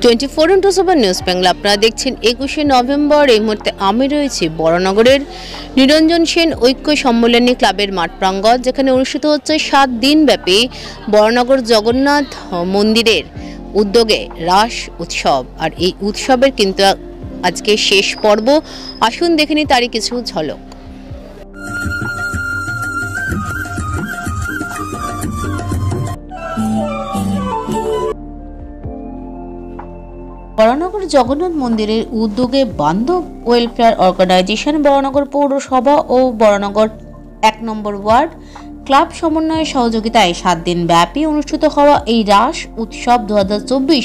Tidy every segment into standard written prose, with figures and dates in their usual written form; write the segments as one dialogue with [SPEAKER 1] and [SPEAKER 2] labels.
[SPEAKER 1] 24x7 news Bangla আপনারা দেখছেন 21শে November. এই মুহূর্তে আমি রয়েছি বড়নগরের নিরঞ্জন সেন ঐক্য সম্মেলনী ক্লাবের মাঠ প্রাঙ্গণ, যেখানে অনুষ্ঠিত হচ্ছে 7 দিন ব্যাপী বড়নগর জগন্নাথ মন্দিরের উদ্যোগে রাস উৎসব। আর এই উৎসবের কিন্তু আজকে শেষ পর্ব। আসুন দেখে নিই তারই কিছু ঝলক। বড়নগর জগন্নাথ মন্দিরের উদ্যোগে বান্ধব ওয়েলফেয়ার অর্গানাইজেশন, বড়নগর পৌরসভা ও বড়নগর 1 নম্বর ওয়ার্ড ক্লাব সমন্বয়ের সহযোগিতায় 7 দিন ব্যাপী অনুষ্ঠিত হওয়া এই রাস উৎসব 2024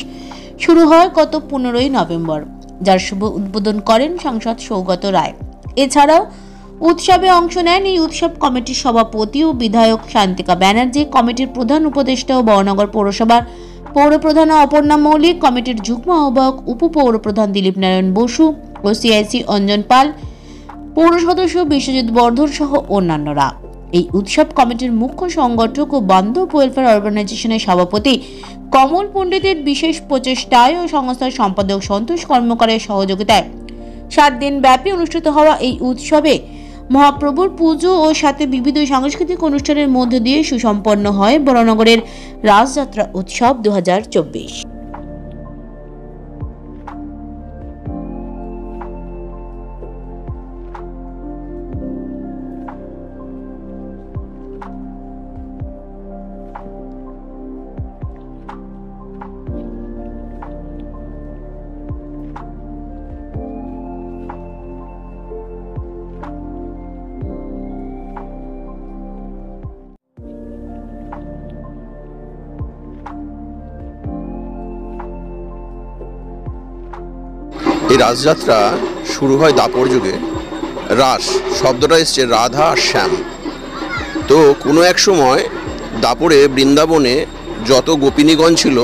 [SPEAKER 1] শুরু হয় গত 15ই নভেম্বর, যার শুভ উদ্বোধন করেন সাংসদ সৌগত রায়। এছাড়াও উৎসবে অংশ নেন এই উৎসব কমিটির সভাপতি ও বিধায়ক শান্তিকা ব্যানার্জি, কমিটির প্রধান উপদেষ্টা ও বড়নগর পৌরসভার পৌরপ্রধান অপর্ণা মৌলিক, কমিটির যুগ্ম আহ্বায়ক উপপৌরপ্রধান দিলীপ নারায়ণ বসু ও সিআইসি অঞ্জন পাল, পৌর সদস্য বিশ্বজিৎ বর্ধন সহ অন্যান্যরা। এই উৎসব কমিটির মুখ্য সংগঠক ও বান্ধব ওয়েলফেয়ার অর্গানাইজেশনের সভাপতি কমল পণ্ডিতের বিশেষ প্রচেষ্টায় ও সংস্থার সম্পাদক সন্তোষ কর্মকারের সহযোগিতায় 7 দিন ব্যাপী অনুষ্ঠিত হওয়া এই উৎসবে মহাপ্রভুর পুজো ও সাথে বিবিধ সাংস্কৃতিক অনুষ্ঠানের মধ্য দিয়ে সুসম্পন্ন হয় বড়নগরের রাসযাত্রা উৎসব 2024।
[SPEAKER 2] এই রাসযাত্রা শুরু হয় দাপর যুগে। রাস শব্দটা এসছে রাধা আর শ্যাম। তো কোনো এক সময় দাপরে বৃন্দাবনে যত গোপিনীগণ ছিল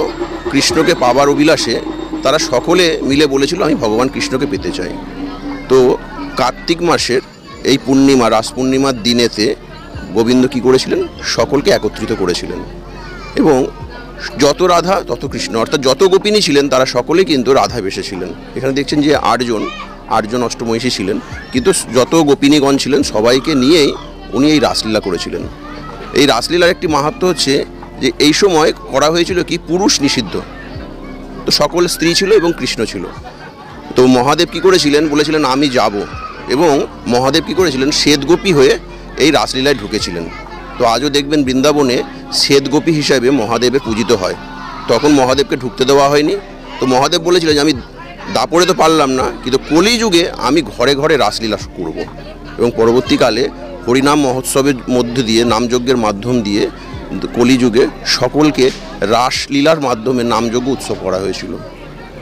[SPEAKER 2] কৃষ্ণকে পাবার অভিলাষে তারা সকলে মিলে বলেছিল আমি ভগবান কৃষ্ণকে পেতে চাই। তো কার্তিক মাসের এই পূর্ণিমা, রাস পূর্ণিমার দিনেতে গোবিন্দ কী করেছিলেন? সকলকে একত্রিত করেছিলেন এবং যত রাধা তত কৃষ্ণ, অর্থাৎ যত গোপিনী ছিলেন তারা সকলেই কিন্তু রাধা বেসেছিলেন। এখানে দেখছেন যে 8 জন অষ্টমহিষী ছিলেন, কিন্তু যত গোপিনীগণ ছিলেন সবাইকে নিয়েই উনি এই রাসলীলা করেছিলেন। এই রাসলীলার একটি মাহাত্ম্য হচ্ছে যে এই সময় করা হয়েছিল কি পুরুষ নিষিদ্ধ, তো সকল স্ত্রী ছিল এবং কৃষ্ণ ছিল। তো মহাদেব কী করেছিলেন? বলেছিলেন আমি যাব, এবং মহাদেব কী করেছিলেন? শ্বেতগোপী হয়ে এই রাসলীলায় ঢুকেছিলেন। তো আজও দেখবেন বৃন্দাবনে শ্বেতগোপী হিসাবে মহাদেবের পূজিত হয়। তখন মহাদেবকে ঢুকতে দেওয়া হয়নি। তো মহাদেব বলেছিলেন যে আমি দাপরে তো পারলাম না, কিন্তু কলিযুগে আমি ঘরে ঘরে রাসলীলা করব। এবং পরবর্তীকালে হরিনাম মহোৎসবের মধ্য দিয়ে, নামযজ্ঞের মাধ্যম দিয়ে কলিযুগে সকলকে রাসলীলার মাধ্যমে নামযজ্ঞ উৎসব করা হয়েছিল।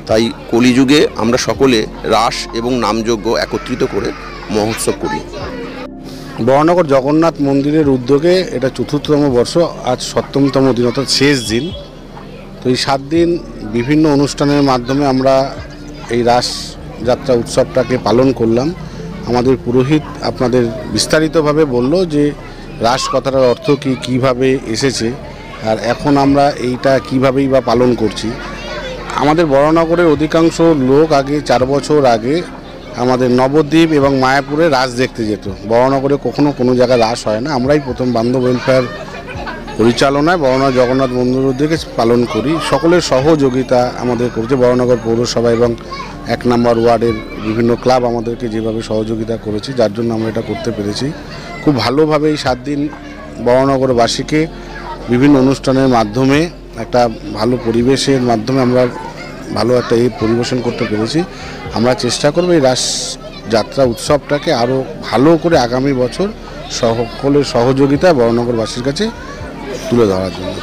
[SPEAKER 2] তাই কলিযুগে আমরা সকলে রাস এবং নামযজ্ঞ একত্রিত করে মহোৎসব করি।
[SPEAKER 3] বড়নগর জগন্নাথ মন্দিরের উদ্যোগে এটা ৪র্থতম বর্ষ, আজ ৭মতম দিন, অর্থাৎ শেষ দিন। তো এই 7 দিন বিভিন্ন অনুষ্ঠানের মাধ্যমে আমরা এই রাস যাত্রা উৎসবটাকে পালন করলাম। আমাদের পুরোহিত আপনাদের বিস্তারিতভাবে বলল যে রাস কথাটার অর্থ কী, কীভাবে এসেছে, আর এখন আমরা এইটা কীভাবেই বা পালন করছি। আমাদের বড়নগরের অধিকাংশ লোক আগে 4 বছর আগে আমাদের নবদ্বীপ এবং মায়াপুরে রাস দেখতে যেত। বড়নগরে কখনো কোনো জায়গায় রাস হয় না। আমরাই প্রথম বান্ধব ওয়েলফেয়ার পরিচালনায় বড়নগর জগন্নাথ মন্দির উদ্যোগে পালন করি। সকলের সহযোগিতা আমাদের করেছে বড়নগর পৌরসভা এবং 1 নম্বর ওয়ার্ডের বিভিন্ন ক্লাব আমাদেরকে যেভাবে সহযোগিতা করেছে, যার জন্য আমরা এটা করতে পেরেছি। খুব ভালোভাবে এই 7 দিন বড়নগরবাসীকে বিভিন্ন অনুষ্ঠানের মাধ্যমে একটা ভালো পরিবেশের মাধ্যমে আমরা ভালো একটা এই পরিবেশন করতে পেরেছি। আমরা চেষ্টা করব এই রাস যাত্রা উৎসবটাকে আরও ভালো করে আগামী বছর সকলের সহযোগিতায় বড়নগরবাসীর কাছে তুলে ধরার জন্য।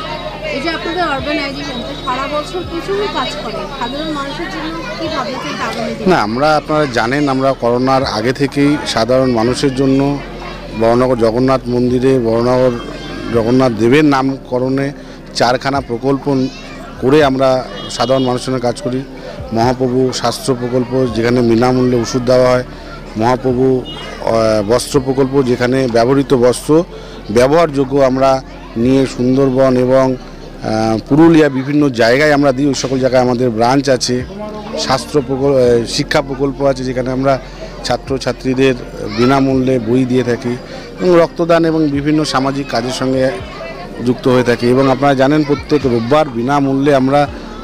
[SPEAKER 1] এই যে আপনাদের অর্গানাইজেশন সারা বছর প্রচুর কাজ করে, সাধারণ মানুষের জন্য কি ভাবছেন আগামী দিনে?
[SPEAKER 3] না, আমরা আপনারা জানেন আমরা করোনার আগে থেকেই সাধারণ মানুষের জন্য বড়নগর জগন্নাথ মন্দিরে বড়নগর জগন্নাথ দেবের নামকরণে 4খানা প্রকল্প করে আমরা সাধারণ মানুষের কাজ করি। মহাপ্রভু স্বাস্থ্য প্রকল্প, যেখানে বিনামূল্যে ওষুধ দেওয়া হয়। মহাপ্রভু বস্ত্র প্রকল্প, যেখানে ব্যবহৃত বস্ত্র ব্যবহারযোগ্য আমরা নিয়ে সুন্দরবন এবং পুরুলিয়া বিভিন্ন জায়গায় আমরা দিই। ওই সকল জায়গায় আমাদের ব্রাঞ্চ আছে, শিক্ষা প্রকল্প আছে, যেখানে আমরা ছাত্রছাত্রীদের বিনামূল্যে বই দিয়ে থাকি এবং রক্তদান এবং বিভিন্ন সামাজিক কাজের সঙ্গে যুক্ত হয়ে থাকি। এবং আপনারা জানেন প্রত্যেক রোববার বিনামূল্যে আমরা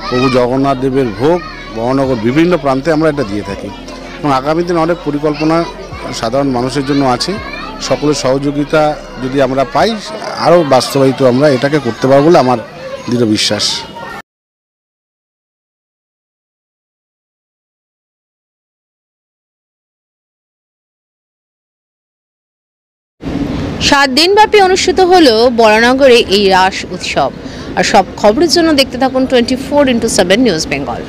[SPEAKER 3] প্রভু জগন্নাথ দেবের ভোগ বরানগর বিভিন্ন প্রান্তে আমরা এটা দিয়ে থাকি। এবং আগামী দিন অনেক পরিকল্পনা সাধারণ মানুষের জন্য আছে। সকলের সহযোগিতা যদি আমরা পাই, আরও বাস্তবায়িত আমরা এটাকে করতে পারবো বলে আমার দৃঢ় বিশ্বাস।
[SPEAKER 1] সাত দিনব্যাপী অনুষ্ঠিত হলো বরানগরে এই রাস উৎসব। আর সব খবরের জন্য দেখতে থাকুন 24x7 নিউজ বেঙ্গল।